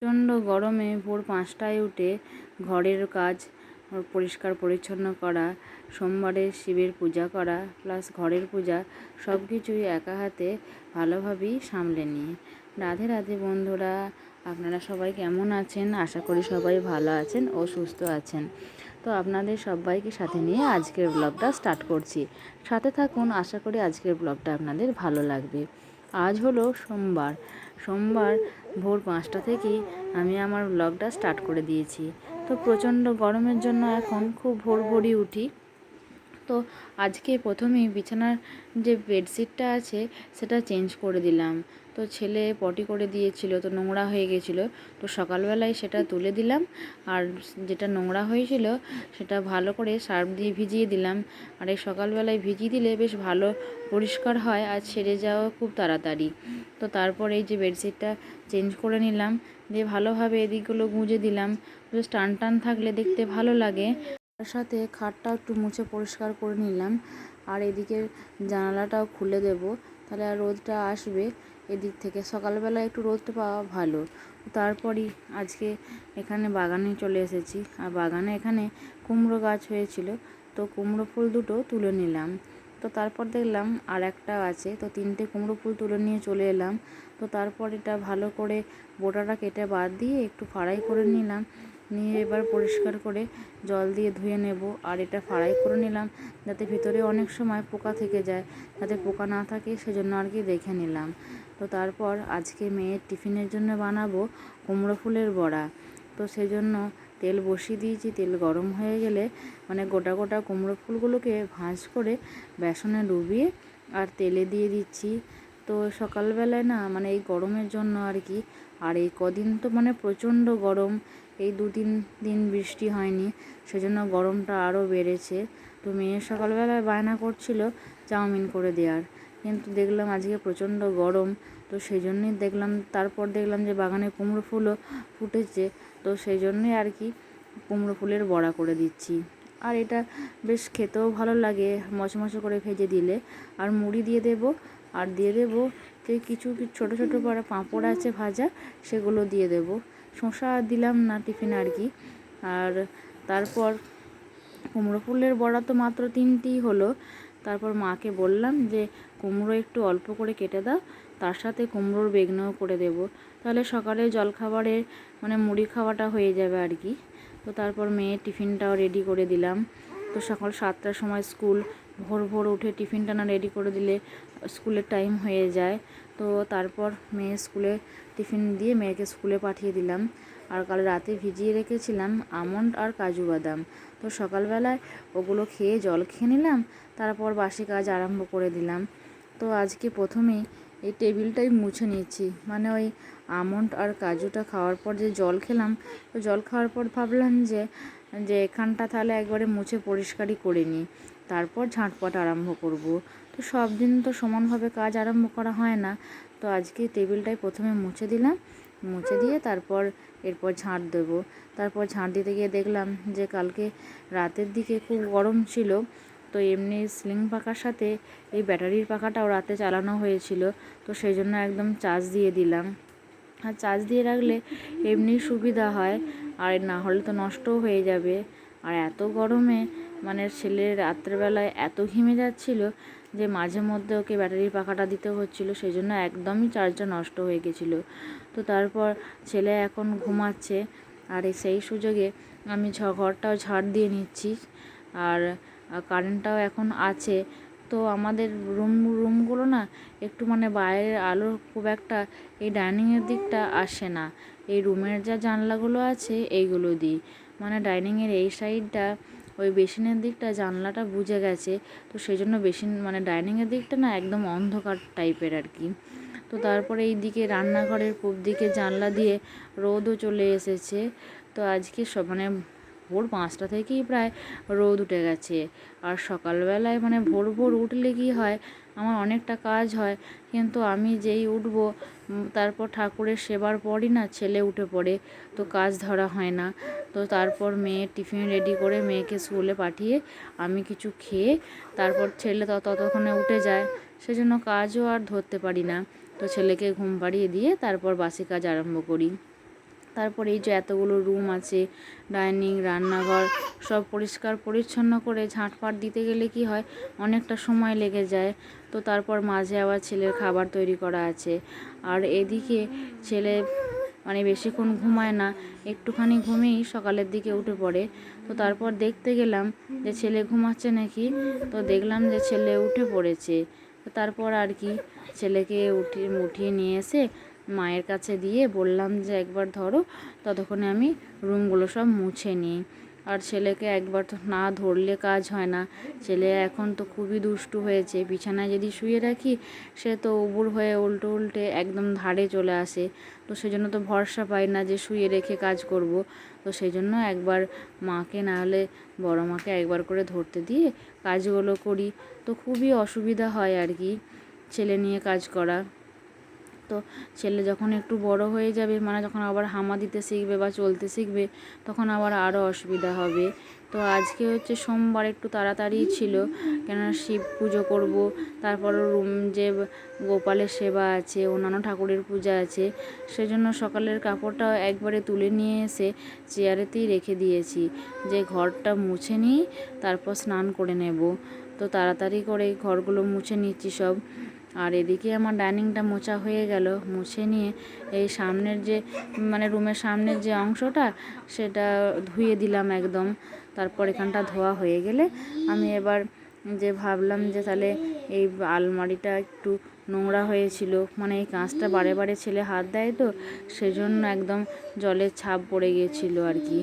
প্রচণ্ড গরমে ভোর 5টায় উঠে ঘরের কাজ পরিষ্কার পরিচ্ছন্ন করা, সোমবারে শিবের পূজা করা প্লাস ঘরের পূজা সব কিছুই একা হাতে ভালোভাবেই সামলে নিই। রাধে রাধে বন্ধুরা, আপনারা সবাই কেমন আছেন? আশা করি সবাই ভালো আছেন ও সুস্থ আছেন। তো আপনাদের সবাইকে সাথে নিয়ে আজকের ব্লগটা স্টার্ট করছি। সাথে থাকুন, আশা করি আজকের ব্লগটা আপনাদের ভালো লাগবে। আজ হলো সোমবার ভোর 5টা থেকেই আমি আমার ব্লগটা স্টার্ট করে দিয়েছি। তো প্রচণ্ড গরমের জন্য এখন খুব ভোরই উঠি। তো আজকে প্রথমেই বিছানার যে বেডশিটটা আছে সেটা চেঞ্জ করে দিলাম। তো ছেলে পটি করে দিয়েছিল, তো নোংরা হয়ে গেছিলো, তো সকালবেলায় সেটা তুলে দিলাম। আর যেটা নোংরা হয়েছিল সেটা ভালো করে সার্ফ দিয়ে ভিজিয়ে দিলাম। আর এই সকালবেলায় ভিজিয়ে দিলে বেশ ভালো পরিষ্কার হয় আর ছেড়ে যাওয়া খুব তাড়াতাড়ি। তো তারপর এই যে বেডশিটটা চেঞ্জ করে নিলাম, দিয়ে ভালোভাবে এদিকগুলো গুঁজে দিলাম। বেশ টান থাকলে দেখতে ভালো লাগে। তার সাথে খাটটা একটু মুছে পরিষ্কার করে নিলাম। আর এদিকে জানালাটাও খুলে দেব, তাহলে আর রোদটা আসবে এদিক থেকে। সকালবেলা একটু রোদটা পাওয়া ভালো। তারপরই আজকে এখানে বাগানে চলে এসেছি। আর বাগানে এখানে কুমড়ো গাছ হয়েছিল, তো কুমড়ো ফুল দুটো তুলে নিলাম। তো তারপর দেখলাম আর একটা আছে, তো 3টে কুমড়ো ফুল তুলে নিয়ে চলে এলাম। তো তারপর এটা ভালো করে বোটাটা কেটে বাদ দিয়ে একটু ফ্রাই করে নিলাম। নিয়ে এবার পরিষ্কার করে জল দিয়ে ধুয়ে নেব। আর এটা ফ্রাই করে নিলাম যাতে ভিতরে অনেক সময় পোকা থেকে যায়, যাতে পোকা না থাকে সেজন্য আর কি দেখে নিলাম। তো তারপর আজকে মেয়ের টিফিনের জন্য বানাবো কুমড়ো ফুলের বড়া। তো সেজন্য তেল বসিয়ে দিয়েছি। তেল গরম হয়ে গেলে গোটা গোটা কুমড়ো ফুলগুলোকে ভাঁজ করে বেসনে ডুবিয়ে আর তেলে দিয়ে দিচ্ছি। তো সকালবেলায় না এই গরমের জন্য আর কি, আর এই কদিন তো প্রচণ্ড গরম, এই 2-3 দিন বৃষ্টি হয়নি, সেজন্য গরমটা আরও বেড়েছে। তো মেয়ে সকালবেলায় বায়না করছিল চাউমিন করে দেওয়ার, কিন্তু দেখলাম আজকে প্রচণ্ড গরম, তো সেই জন্যই তারপর দেখলাম যে বাগানে কুমড়ো ফুলও ফুটেছে, তো সেই জন্যই আর কি কুমড়ো ফুলের বড়া করে দিচ্ছি। আর এটা বেশ খেতেও ভালো লাগে মচমচে করে ভেজে দিলে। আর মুড়ি দিয়ে দেব, আর দিয়ে দেবো যে কিছু ছোটো ছোটো বড় পাঁপড় আছে ভাজা, সেগুলো দিয়ে দেব। শসা দিলাম না টিফিনে আর কি। আর তারপর কুমড়ো ফুলের বড়া তো মাত্র 3টিই হলো। তারপর মাকে বললাম যে কুমড়ো একটু অল্প করে কেটে দাও, তার সাথে কুমড়োর বেগনাও করে দেব, তাহলে সকালে জলখাবারে মুড়ি খাওয়াটা হয়ে যাবে আর কি। তো তারপর মেয়ের টিফিনটাও রেডি করে দিলাম। তো সকাল 7টার সময় স্কুল, ভোর উঠে টিফিনটা না রেডি করে দিলে স্কুলের টাইম হয়ে যায়। তো তারপর মেয়ে স্কুলে টিফিন দিয়ে মেয়েকে স্কুলে পাঠিয়ে দিলাম। আর কাল রাতে ভিজিয়ে রেখেছিলাম আমন্ড আর কাজু বাদাম, তো সকালবেলায় ওগুলো খেয়ে জল খেয়ে নিলাম, তারপর বাসি কাজ আরম্ভ করে দিলাম। তো আজকে প্রথমেই এই টেবিলটাই মুছে নিচ্ছি, ওই আমন্ড আর কাজুটা খাওয়ার পর যে জল খেলাম, তো জল খাওয়ার পর ভাবলাম যে এখানটা তাহলে একবারে মুছে পরিষ্কারই করে নিই, তারপর ঝাঁটপাট আরম্ভ করব। তো সব দিন তো সমানভাবে কাজ আরম্ভ করা হয় না, তো আজকে টেবিলটাই প্রথমে মুছে দিলাম। মুছে দিয়ে এরপর ঝাঁট দেবো। তারপর ঝাঁট দিতে গিয়ে দেখলাম যে কালকে রাতের দিকে খুব গরম ছিল, তো এমনি সিলিং পাখার সাথে এই ব্যাটারির পাখাটাও রাতে চালানো হয়েছিল, তো সেই জন্য একদম চার্জ দিয়ে দিলাম। আর চার্জ দিয়ে রাখলে এমনি সুবিধা হয়, আর না হলে তো নষ্টও হয়ে যাবে। আর এত গরমে ছেলে রাত্রেবেলায় এত ঘেমে যাচ্ছিল যে মাঝে মধ্যে ওকে ব্যাটারির পাখাটা দিতে হচ্ছিলো, সেই জন্য একদমই চার্জটা নষ্ট হয়ে গেছিলো। তো তারপর ছেলে এখন ঘুমাচ্ছে, আর সেই সুযোগে আমি ঘরটাও ঝাড় দিয়ে নিচ্ছি। আর কারেন্টটাও এখন আছে, তো আমাদের রুমগুলো না একটু বাইরের আলো খুব একটা এই ডাইনিংয়ের দিকটা আসে না। এই রুমের যা জানলাগুলো আছে এইগুলো দিই, ডাইনিংয়ের এই সাইডটা ওই বেসিনের দিকটা জানলাটা বুজে গেছে, তো সেই জন্য ডাইনিংয়ের দিকটা না একদম অন্ধকার টাইপের আর কি। তো তারপরে এই দিকে রান্নাঘরের পূব দিকে জানলা দিয়ে রোদও চলে এসেছে। তো আজকে ভোর 5টা থেকেই প্রায় রোদ উঠে গেছে। আর সকালবেলায় ভোর উঠলে কি হয়, আমার অনেকটা কাজ হয়, কিন্তু আমি যেই উঠবো তারপর ঠাকুরের সেবার পরই না ছেলে উঠে পড়ে, তো কাজ ধরা হয় না। তো তারপর মেয়ের টিফিন রেডি করে মেয়েকে স্কুলে পাঠিয়ে আমি কিছু খেয়ে তারপর ছেলে ততক্ষণে উঠে যায়, সেজন্য কাজও আর ধরতে পারি না। তো ছেলেকে ঘুম পাড়িয়ে দিয়ে তারপর বাসি কাজ আরম্ভ করি। তারপরে এই যে এতগুলো রুম আছে, ডাইনিং, রান্নাঘর সব পরিষ্কার পরিচ্ছন্ন করে ঝাঁটপাট দিতে গেলে কি হয়, অনেকটা সময় লেগে যায়। তো তারপর মাঝে আবার ছেলের খাবার তৈরি করা আছে। আর এদিকে ছেলে মানে বেশিক্ষণ ঘুমায় না, একটুখানি ঘুমিয়েই সকালের দিকে উঠে পড়ে। তো তারপর দেখতে গেলাম যে ছেলে ঘুমাচ্ছে নাকি, তো দেখলাম যে ছেলে উঠে পড়েছে। তারপর আর কি ছেলেকে উঠিয়ে নিয়ে এসে মায়ের কাছে দিয়ে বললাম যে একবার ধরো, ততক্ষণে আমি রুমগুলো সব মুছে নিই। আর ছেলেকে একবার তো না ধরলে কাজ হয় না। ছেলে এখন তো খুবই দুষ্টু হয়েছে, বিছানায় যদি শুয়ে রাখি সে তো উবুর হয়ে উল্টে একদম ধারে চলে আসে। তো সেজন্য তো ভরসা পাই না যে শুয়ে রেখে কাজ করব। তো সেই জন্য একবার মাকে না হলে বড় মাকে একবার করে ধরতে দিয়ে কাজগুলো করি। তো খুবই অসুবিধা হয় আর কি ছেলে নিয়ে কাজ করা। তো ছেলে যখন একটু বড় হয়ে যাবে, মানে যখন আবার হামা দিতে শিখবে বা চলতে শিখবে, তখন আবার আরও অসুবিধা হবে। তো আজকে হচ্ছে সোমবার, একটু তাড়াতাড়ি ছিল, কেননা শিব পুজো করব, তারপর রুম যে গোপালের সেবা আছে, অন্যান্য ঠাকুরের পূজা আছে, সেজন্য সকালের কাপড়টা একবারে তুলে নিয়ে এসে চেয়ারেতেই রেখে দিয়েছি যে ঘরটা মুছে নিই, তারপর স্নান করে নেব। তো তাড়াতাড়ি করে ঘরগুলো মুছে নিচ্ছি সব। আর এদিকে আমার ডাইনিংটা মোছা হয়ে গেল। মুছে নিয়ে এই সামনের যে মানে রুমের সামনের যে অংশটা, সেটা ধুয়ে দিলাম একদম। তারপর এখানটা ধোয়া হয়ে গেলে আমি এবার যে ভাবলাম যে তাহলে এই আলমারিটা একটু নোংরা হয়েছিল, মানে এই কাঁচটা বারে বারে ছেলে হাত দেয়, তো সেজন্য একদম জলের ছাপ পড়ে গিয়েছিল আর কি।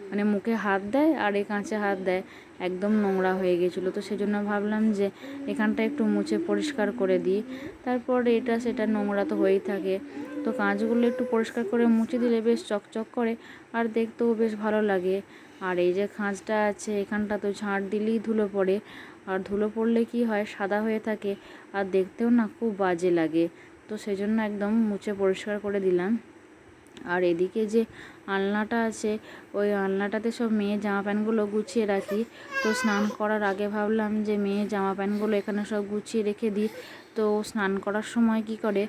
মানে মুখে হাত দেয় আর এই কাঁচে হাত দেয়, একদম নোংরা হয়ে গেছিলো। তো সেজন্য ভাবলাম যে এখানটা একটু মুছে পরিষ্কার করে দিই। তারপর এটা সেটা নোংরা তো হয়েই থাকে, তো কাঁচগুলো একটু পরিষ্কার করে মুছে দিলে বেশ চকচক করে আর দেখতেও বেশ ভালো লাগে। আর এই যে খাঁজটা আছে, এখানটা তো ঝাঁট দিলেই ধুলো পড়ে, আর ধুলো পড়লে কি হয়, সাদা হয়ে থাকে আর দেখতেও না খুব বাজে লাগে। তো সেজন্য একদম মুছে পরিষ্কার করে দিলাম। আর এদিকে যে আলনাটা আছে, ওই আলনাটাতে সব মেয়ের জামা প্যান্টগুলো গুছিয়ে রাখি। তো স্নান করার আগে ভাবলাম যে মেয়ের জামা প্যান্টগুলো এখানে সব গুছিয়ে রেখে দিই। তো স্নান করার সময় কি করে,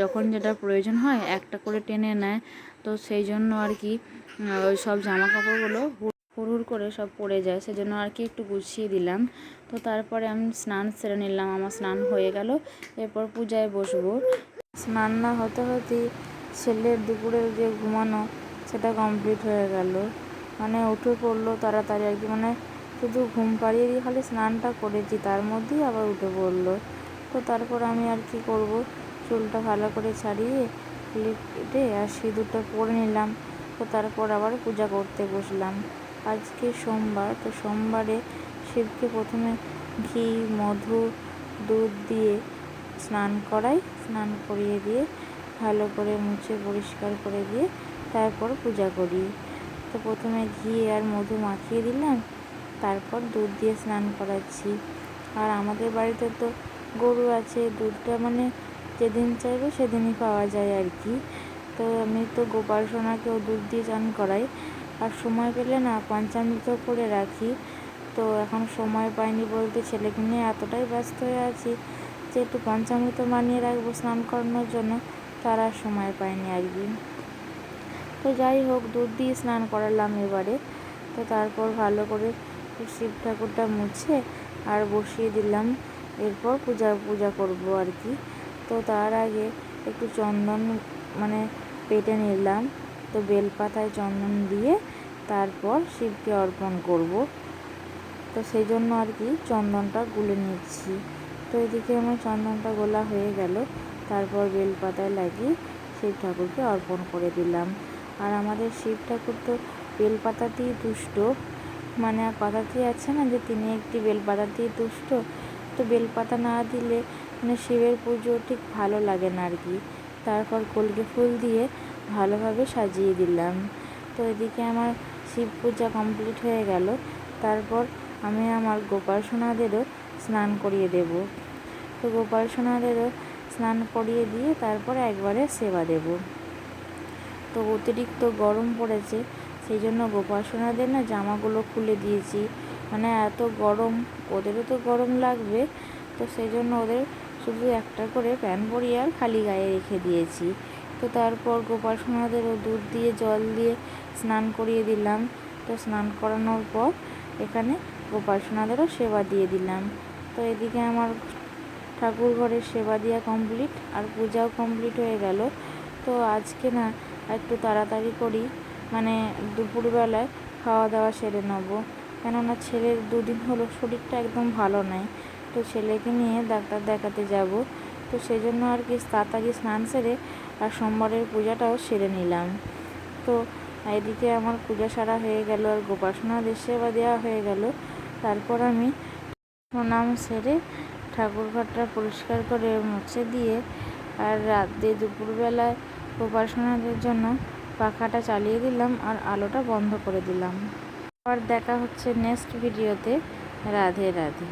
যখন যেটা প্রয়োজন হয় একটা করে টেনে নেয়। তো সেই জন্য আর কি ওই সব জামা কাপড়গুলো হুড় করে সব পড়ে যায়, সেজন্য আর কি একটু গুছিয়ে দিলাম। তো তারপরে আমি স্নান সেরে নিলাম, আমার স্নান হয়ে গেল। এরপর পূজায় বসবো। স্নান না হতে হতেই ছেলের দুপুরের যে ঘুমানো, সেটা কমপ্লিট হয়ে গেল। মানে উঠে পড়লো তাড়াতাড়ি আর কি, মানে শুধু ঘুম পাড়িয়ে দিয়ে খালি স্নানটা করেছি, তার মধ্যেই আবার উঠে পড়লো। তো তারপর আমি আর কি করব, চুলটা ভালো করে ছাড়িয়ে ক্লিপ কেটে আর সিঁদুরটা পরে নিলাম। তো তারপর আবার পূজা করতে বসলাম। আজকে সোমবার, তো সোমবারে শিবকে প্রথমে ঘি, মধু, দুধ দিয়ে স্নান করাই, স্নান করিয়ে দিয়ে ভালো করে মুছে পরিষ্কার করে দিয়ে তারপর পূজা করি। তো প্রথমে ঘি আর মধু মাখিয়ে দিলাম, তারপর দুধ দিয়ে স্নান করাচ্ছি। আর আমাদের বাড়িতে তো গরু আছে, দুধটা মানে যেদিন চাইবে সেদিনই পাওয়া যায় আর কি। তো আমি তো গোপাল সোনাকেও দুধ দিয়ে স্নান করাই। আর সময় পেলে না পঞ্চামৃত করে রাখি। তো এখন সময় পাইনি বলতে ছেলেকে নিয়ে এতটাই ব্যস্ত হয়ে আছি যে একটু পঞ্চামৃত বানিয়ে রাখবো স্নান করানোর জন্য, তার আর সময় পাইনি আর কি। তো যাই হোক, দুধ দিয়ে স্নান করালাম এবারে। তো তারপর ভালো করে শিব ঠাকুরটা মুছে আর বসিয়ে দিলাম। এরপর পূজা করব আর কি। তো তার আগে একটু চন্দন মানে পেটে নিলাম। তো বেলপাতায় চন্দন দিয়ে তারপর শিবকে অর্পণ করব। তো সেই জন্য আর কি চন্দনটা গুলে নিচ্ছি। তো এদিকে আমার চন্দনটা গোলা হয়ে গেল, তারপর বেলপাতায় লাগিয়ে শিব ঠাকুরকে অর্পণ করে দিলাম। আর আমাদের শিব ঠাকুর তো বেলপাতাতেই তুষ্ট, মানে কথাতেই আছে না যে তিনি একটি বেলপাতাতেই তুষ্ট। তো বেলপাতা না দিলে মানে শিবের পুজো ঠিক ভালো লাগে না আর কি। তারপর কলকে ফুল দিয়ে ভালোভাবে সাজিয়ে দিলাম। তো এদিকে আমার শিব পূজা কমপ্লিট হয়ে গেল। তারপর আমি আমার গোপাল সোনাদেরও স্নান করিয়ে দেব। তো গোপাল সোনাদেরও স্নান করিয়ে দিয়ে তারপর একবারে সেবা দেব। তো অতিরিক্ত গরম পড়েছে, সেই জন্য গোপাল সোনাদের না জামাগুলো খুলে দিয়েছি, মানে এত গরম, ওদেরও তো গরম লাগবে। তো সেই জন্য ওদের শুধু একটা করে প্যান্ট পরিয়ে আর খালি গায়ে রেখে দিয়েছি। তো তারপর গোপাল সোনাদেরও দুধ দিয়ে জল দিয়ে স্নান করিয়ে দিলাম। তো স্নান করানোর পর এখানে গোপাল সোনাদেরও সেবা দিয়ে দিলাম। তো এদিকে আমার ঠাকুর ঘরের সেবা দেওয়া কমপ্লিট আর পূজাও কমপ্লিট হয়ে গেল। তো আজকে না একটু তাড়াতাড়ি করি, মানে দুপুরবেলায় খাওয়া দাওয়া সেরে নেবো, কেননা ছেলের 2 দিন হলো শরীরটা একদম ভালো নয়। তো ছেলেকে নিয়ে ডাক্তার দেখাতে যাব। তো সেই জন্য আর কি তাড়াতাড়ি স্নান সেরে আর সোমবারের পূজাটাও সেরে নিলাম। তো এদিকে আমার পূজা সারা হয়ে গেল আর গোপাল সোনাদের সেবা দেওয়া হয়ে গেল। তারপর আমি প্রণাম সেরে ঠাকুর ঘরটা পরিষ্কার করে মুছে দিয়ে আর রাতে দুপুরবেলায় গোপাল সোনাদের জন্য পাখাটা চালিয়ে দিলাম আর আলোটা বন্ধ করে দিলাম। আবার দেখা হচ্ছে নেক্সট ভিডিওতে। রাধে রাধে।